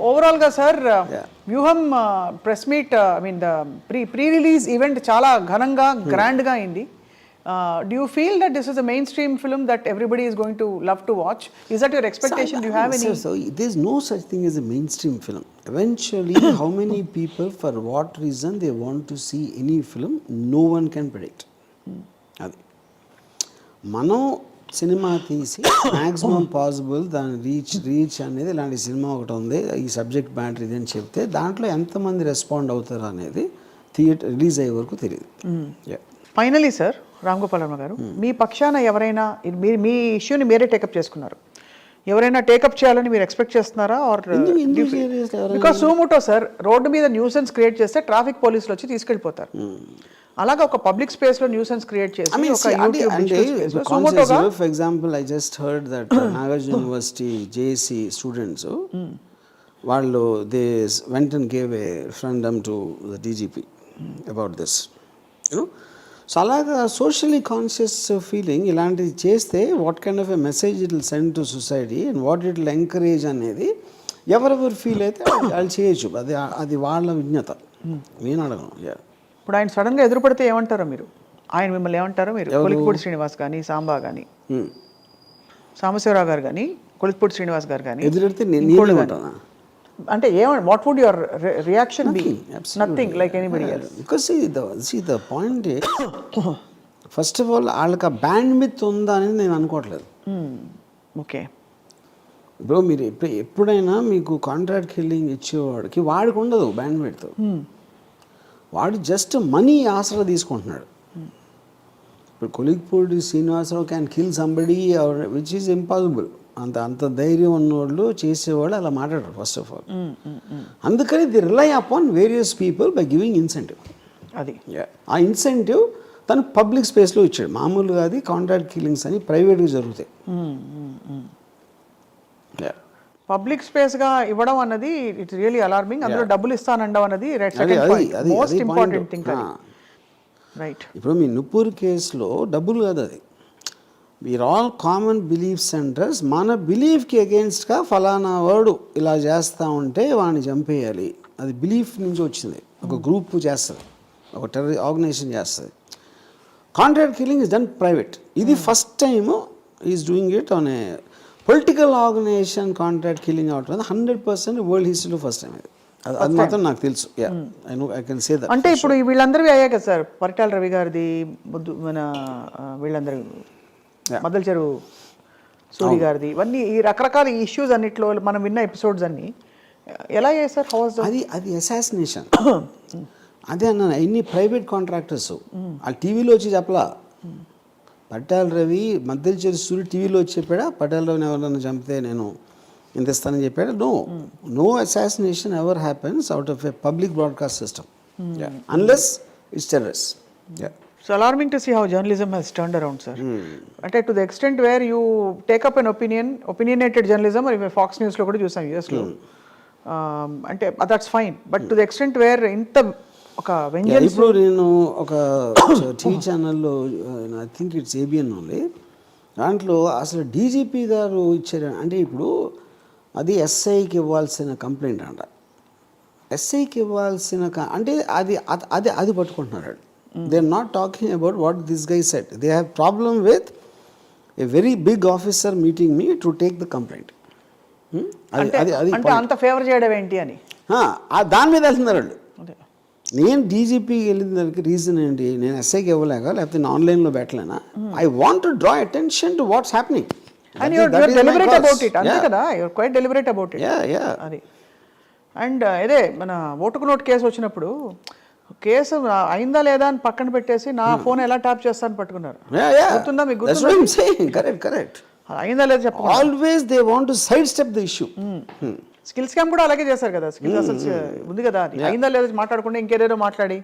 ఓవరాల్గా సార్ వ్యూహం press meet I mean the pre release event చాలా ఘనంగా గ్రాండ్గా అయింది. Do you feel that this is a mainstream film that everybody is going to love to watch? Is that your expectation? Do you have any? So there's no such thing as a mainstream film. Eventually, how many people, for what reason they want to see any film, no one can predict. అది మనం cinema తీసి maximum possible దాని reach అనేది ఇలాంటి cinema ఒకటి ఉంది, ఈ subject matter ఇది అని చెప్తే దాంట్లో ఎంతమంది రెస్పాండ్ అవుతారు అనేది థియేటర్ రిలీజ్ అయ్యే వరకు తెలియదు. ఫైనలీ సార్ రామ్ గోపాల్ వర్మ గారు, మీ పక్షాన ఎవరైనా మీ ఇష్యూని మీరే టేకప్ చేసుకున్నారు, ఎవరైనా టేకప్ చేయాలని మీరు ఎక్స్పెక్ట్ చేస్తున్నారా? Or because Zomato sir road మీద న్యూసెన్స్ క్రియేట్ చేస్తే ట్రాఫిక్ పోలీసులు వచ్చి తీసుకెళ్ళిపోతారు. అలాగా ఒక పబ్లిక్ స్పేస్ లో న్యూసెన్స్ క్రియేట్ చేసి for example I just heard that Nagarjuna university JAC students వాళ్ళు they went and gave a referendum to the DGP about this you know. So అలాగా సోషల్లీ కాన్షియస్ ఫీలింగ్ ఇలాంటివి చేస్తే what kind of a message it will send to society and what it will encourage అనేది ఎవరెవరు feel అయితే వాళ్ళు చేయొచ్చు. అది వాళ్ళ విజ్ఞత, నేను అడగను. ఇప్పుడు ఆయన సడన్గా ఎదురుపడితే ఏమంటారో మీరు, ఆయన మిమ్మల్ని ఏమంటారో మీరు, కొలిక్పూడి శ్రీనివాస్ కానీ సాంబా కానీ సాంబశివరావు గారు కానీ కొలిక్పూడి శ్రీనివాస్ గారు కానీ ఎదురెడితే నేను అంటే ఏమంటే what would your reaction be? Nothing like anybody else. Because see the point is first of all వాళ్ళకి ఆ బ్యాండ్ మిత్ ఉందా అనేది నేను అనుకోవట్లేదు. ఓకే, ఇప్పుడు మీరు ఎప్పుడైనా మీకు కాంట్రాక్ట్ కిల్లింగ్ ఇచ్చేవాడికి వాడికి ఉండదు బ్యాండ్ మిత్. వాడు జస్ట్ మనీ ఆసరా తీసుకుంటున్నాడు. ఇప్పుడు Kolikapudi Srinivasarao can kill somebody which is impossible. అంత ధైర్యం ఉన్నవాళ్ళు చేసేవాళ్ళు అలా మాట్లాడరు ఫస్ట్ ఆఫ్ ఆల్. అందుకని they rely upon various people by giving incentive. అది ఆ ఇన్సెంటివ్ తను పబ్లిక్ స్పేస్లో ఇచ్చాడు. మామూలుగా అది కాంట్రాక్ట్ కిల్లింగ్స్ అని ప్రైవేట్గా జరుగుతాయి. పబ్లిక్ స్పేస్ గా ఇవ్వడం అన్నది ఇట్స్ రియల్లీ అలార్మింగ్. అందులో డబ్బులు ఇస్తానండడం అన్నది మోస్ట్ ఇంపార్టెంట్ థింగ్. రైట్. ఇప్పుడు మీ నుపూర్ కేసులో డబ్బులు కాదు, అది we are all common belief centres. మన బిలీఫ్కి అగెన్స్ట్గా ఫలానా వాడు ఇలా చేస్తూ ఉంటే వాడిని చంపేయాలి, అది బిలీఫ్ నుంచి వచ్చింది. ఒక గ్రూప్ చేస్తుంది, ఒక టెర్రర్ ఆర్గనైజేషన్ చేస్తుంది. Contract killing is done private. ఇది first time is doing it on a political organisation. Contract killing అవటం 100% వరల్డ్ హిస్టరీలో ఫస్ట్ టైం. అది మాత్రం నాకు తెలుసు. I can say that. అంటే ఇప్పుడు వీళ్ళందరివి అయ్యాయి కదా సార్, పరిటాల రవి గారిది, మన వీళ్ళందరూ మద్దల చెరువు సూరి గారిది, ఇవన్నీ ఈ రకరకాల ఇష్యూస్ అన్నిట్లో మనం విన్న ఎపిసోడ్స్ అన్ని ఎలా అయ్యాయి సార్? అది అసాసినేషన్. అదే అన్నాను, ఎన్ని ప్రైవేట్ కాంట్రాక్టర్స్ ఆ టీవీలో వచ్చి చెప్పలా. పట్టాల రవి మద్దల చెరువు సూరి టీవీలో వచ్చి చెప్పాడా పట్టాల రవిని ఎవరైనా చంపితే నేను ఇంత ఇస్తానని చెప్పాడా? No assassination ever happens out of a public broadcast system unless it's terrorist. It's alarming to see how journalism has turned around, sir. అంటే to the extent where you take up an opinionated journalism, or Fox News లో కూడా చూసాం US లో, అంటే that's fine, but to the extent where ఇంత ఒక vengeance. ఇప్పుడు నేను ఒక టీవీ ఛానల్లో I think it's ABN only, దాంట్లో అసలు డీజీపీ గారు ఇచ్చారు. అంటే ఇప్పుడు అది ఎస్ఐకి ఇవ్వాల్సిన కంప్లైంట్ అంట. ఎస్ఐకి ఇవ్వాల్సిన అంటే అది పట్టుకుంటున్నారు. They are not talking about what this guy said. They have problem with a very big officer meeting me to take the complaint. అంటే అంత ఫేవర్ చేయడం ఏంటి అని దాని మీద వెళ్తున్నారు వాళ్ళు. నేను డీజీపీకి వెళ్ళిన దానికి రీజన్ ఏంటి? నేను ఎస్ఐకి ఇవ్వలేక, లేకపోతే నేను ఆన్లైన్లో పెట్టలేనా? I want to draw attention to what's happening. And you're deliberate about it. అంతే కదా, you're quite deliberate about it. అది. అండ్ అదే మన ఓటుకు నోటు కేసు వచ్చినప్పుడు కేసు అయిందా లేదా అని పక్కన పెట్టేసి నా ఫోన్ ఎలా ట్యాప్ చేస్తాను పట్టుకున్నారు. గుర్తుందా మీకు? కరెక్ట్. అయిందా లేదా చెప్పండి. Always they want to side step the issue. Skill scam కూడా అలాగే చేశారు కదా. స్కిల్స్ అసలు ఉంది కదా, అది అయిందా లేదా మాట్లాడకుండా ఇంకేదేదో మాట్లాడి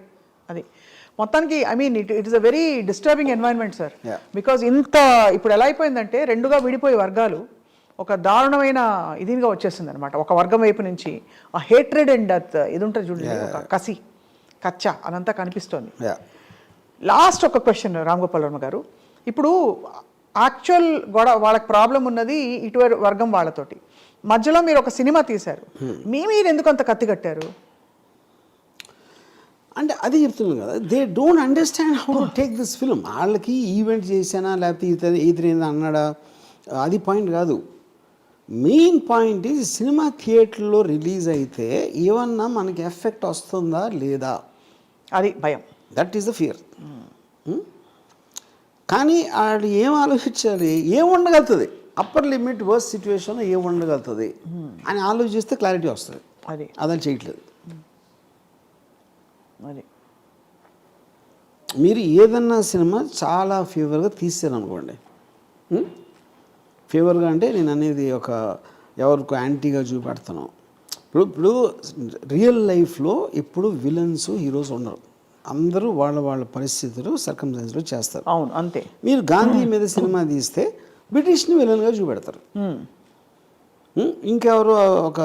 అది మొత్తానికి. I mean it is a very disturbing environment sir. Because ఇంత ఇప్పుడు ఎలా అయిపోయిందంటే రెండుగా విడిపోయే వర్గాలు ఒక దారుణమైన ఇదిగా వచ్చేసింది అనమాట. ఒక వర్గం వైపు నుంచి ఆ హేట్రెడ్ అండ్ ఇది ఉంటుంది చూడండి, ఒక కసి కచ్చా అదంతా కనిపిస్తోంది. లాస్ట్ ఒక క్వశ్చన్ రామ్ గోపాల్ వర్మ గారు, ఇప్పుడు యాక్చువల్ గొడవ వాళ్ళకి ప్రాబ్లం ఉన్నది ఇటువైపు వర్గం వాళ్ళతోటి, మధ్యలో మీరు ఒక సినిమా తీశారు, మీరు ఎందుకు అంత కత్తి కట్టారు? అంటే అది చెప్తున్నాను కదా, they don't understand how to take this film. వాళ్ళకి ఈవెంట్ చేశానా లేకపోతే ఈతరేందా అన్నాడా, అది పాయింట్ కాదు. మెయిన్ పాయింట్ ఈ సినిమా థియేటర్లో రిలీజ్ అయితే ఏమన్నా మనకి ఎఫెక్ట్ వస్తుందా లేదా, అది భయం. That is the fear. కానీ ఆడు ఏం ఆలోచించాలి, ఏం ఉండగలుగుతుంది, అప్పర్ లిమిట్ వర్స్ సిచ్యువేషన్లో ఏం ఉండగలుగుతుంది అని ఆలోచిస్తే క్లారిటీ వస్తుంది. అదని చేయట్లేదు. అది మీరు ఏదన్నా సినిమా చాలా ఫేవర్గా తీసారనుకోండి, ఫేవర్గా అంటే నేను అనేది ఒక ఎవరికి యాంటీగా చూపెడతాను. ఇప్పుడు రియల్ లైఫ్లో ఇప్పుడు విలన్స్ హీరోస్ ఉండరు, అందరూ వాళ్ళ పరిస్థితులు సర్కమ్స్టెన్స్లో చేస్తారు. అవును, అంతే. మీరు గాంధీ మీద సినిమా తీస్తే బ్రిటిష్ని విలన్గా చూపెడతారు, ఇంకెవరు ఒక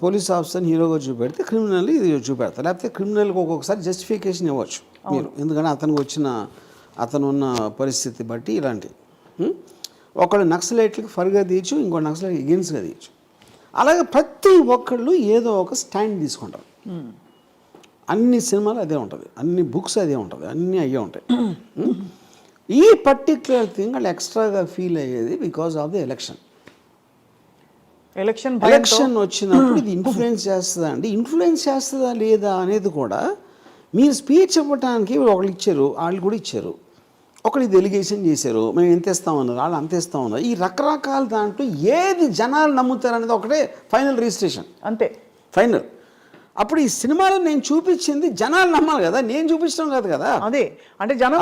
పోలీస్ ఆఫీసర్ని హీరోగా చూపెడితే క్రిమినల్ ఇది చూపెడతారు. లేకపోతే క్రిమినల్కి ఒక్కొక్కసారి జస్టిఫికేషన్ ఇవ్వచ్చు మీరు, ఎందుకంటే అతను ఉన్న పరిస్థితి బట్టి ఇలాంటి. ఒకళ్ళు నక్సలైట్లకి ఫర్గా తీయచ్చు, ఇంకో నక్సలైట్ ఎగెన్స్ట్గా తీయచ్చు. అలాగే ప్రతి ఒక్కళ్ళు ఏదో ఒక స్టాండ్ తీసుకుంటారు. అన్ని సినిమాలు అదే ఉంటుంది, అన్ని బుక్స్ అదే ఉంటుంది, అన్నీ అయ్యే ఉంటాయి. ఈ పర్టిక్యులర్ థింగ్ వాళ్ళు ఎక్స్ట్రాగా ఫీల్ అయ్యేది బికాజ్ ఆఫ్ ది ఎలక్షన్ వచ్చినప్పుడు ఇది ఇన్ఫ్లుయెన్స్ చేస్తుందా అండి, ఇన్ఫ్లుయెన్స్ చేస్తుందా లేదా అనేది కూడా మీరు స్పీచ్ ఇవ్వడానికి ఒకళ్ళు ఇచ్చారు, వాళ్ళు కూడా ఇచ్చారు, ఒకళ్ళు ఇది ఎలిగేషన్ చేశారు, మేము ఎంత ఇస్తామన్నారు, వాళ్ళు అంత ఇస్తామన్నారు. ఈ రకరకాల దాంట్లో ఏది జనాలు నమ్ముతారు అనేది ఒకటే ఫైనల్ రిజిస్ట్రేషన్, అంతే ఫైనల్. అప్పుడు ఈ సినిమాలో నేను చూపించింది జనాలు నమ్మాలి కదా, నేను చూపించడం కాదు కదా. అదే అంటే జనం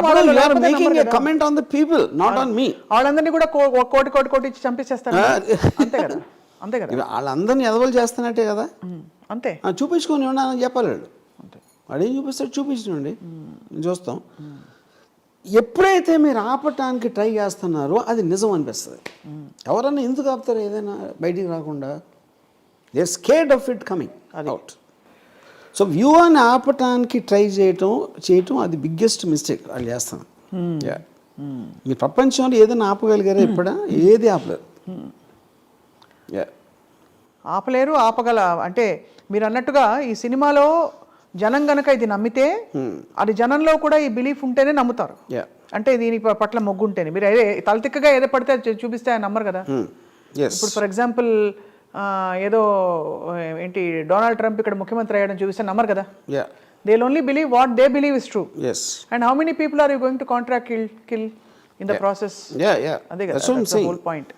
comment on the people, not on me. వాళ్ళందరినీ కూడా కోటి ఇచ్చి చంపించేస్తారు, అంతే కదా, అంతే కదా. వాళ్ళందరినీ ఎదవలు చేస్తున్నట్టే కదా, అంతే. చూపించుకొని ఉన్నానని చెప్పాలి వాడు, వాడేం చూపిస్తాడు చూపించండి, చూస్తాం. ఎప్పుడైతే మీరు ఆపటానికి ట్రై చేస్తున్నారో అది నిజం అనిపిస్తుంది. ఎవరన్నా ఎందుకు ఆపుతారు ఏదైనా బయటికి రాకుండా? They are scared of it coming out. So వ్యూవర్ని ఆపటానికి ట్రై చేయటం అది బిగ్గెస్ట్ మిస్టేక్ వాళ్ళు చేస్తాను. మీ ప్రపంచంలో ఏదైనా ఆపగలిగారా ఎప్పుడా? ఏది ఆపలేరు. ఆపలేరు, ఆపగల అంటే మీరు అన్నట్టుగా ఈ సినిమాలో జనం గనక ఇది నమ్మితే అది జనంలో కూడా ఈ బిలీఫ్ ఉంటేనే నమ్ముతారు. అంటే దీని పట్ల మొగ్గు ఉంటేనే. మీరు తలతిక్కగా ఏదో పడితే చూపిస్తే ఆయన నమ్మరు కదా. ఇప్పుడు ఫర్ ఎగ్జాంపుల్ ఏదో ఏంటి డొనాల్డ్ ట్రంప్ ఇక్కడ ముఖ్యమంత్రి అయ్యాడని చూపిస్తే నమ్మరు కదా. They'll only believe what they believe is true. Yes. And how many people are you going to contract, kill in the process? That's the whole point,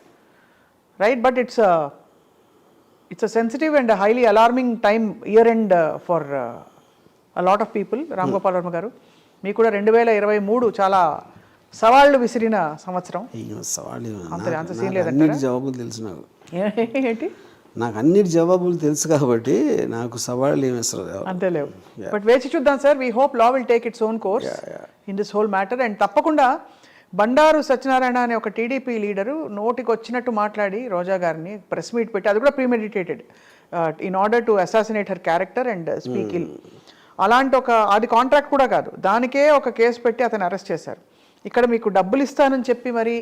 right? But it's a sensitive and a highly alarming time, year end for a lot of people. Ram Gopal Varma garu, మీకు కూడా 2023 చాలా సవాళ్ళు విసిరిన సంవత్సరం. అంత scene లేదంటారా? జవాబులు తెలుసు నాకు. ఏంటి? నాకు అన్నిటి జవాబులు తెలుసు కాబట్టి నాకు సవాళ్ళు ఏమి ఇస్తారు అంతే లేవు. బట్ వేచి చూద్దాం sir. We hope law will take its own course in this whole matter. And తప్పకుండా బండారు సత్యనారాయణ అనే ఒక టీడీపీ లీడరు నోటికి వచ్చినట్టు మాట్లాడి రోజా గారిని ప్రెస్ మీట్ పెట్టి, అది కూడా premeditated in order to assassinate her character and speak ill. అలాంటి అది కాంట్రాక్ట్ కూడా కాదు, దానికే ఒక కేసు పెట్టి అతను అరెస్ట్ చేశారు. ఇక్కడ మీకు డబ్బులు ఇస్తానని చెప్పి మరి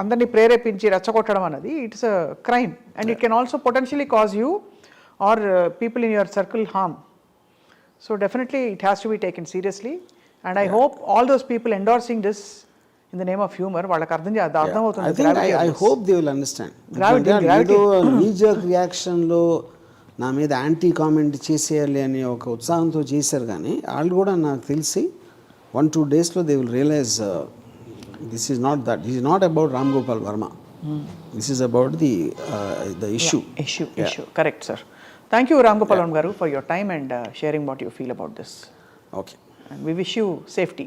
అందరినీ ప్రేరేపించి రెచ్చగొట్టడం అన్నది it's a crime and it can also potentially cause you or people in your circle harm. So definitely it has to be taken seriously. And I hope all those people endorsing this in the name of humour వాళ్ళకి అర్థమవుతుంది. I hope they will understand. Knee jerk రియాక్షన్లో నా మీద anti comment చేసేయాలి అనే ఒక ఉత్సాహంతో చేశారు, కానీ వాళ్ళు కూడా నాకు తెలిసి 1-2 daysలో they will realise this is not that. This is not about Ram Gopal Varma. This is about the issue. Issue. Correct, sir. Thank you, Ram Gopal Varma garu, for your time and sharing what you feel about this. Okay. And we wish you safety.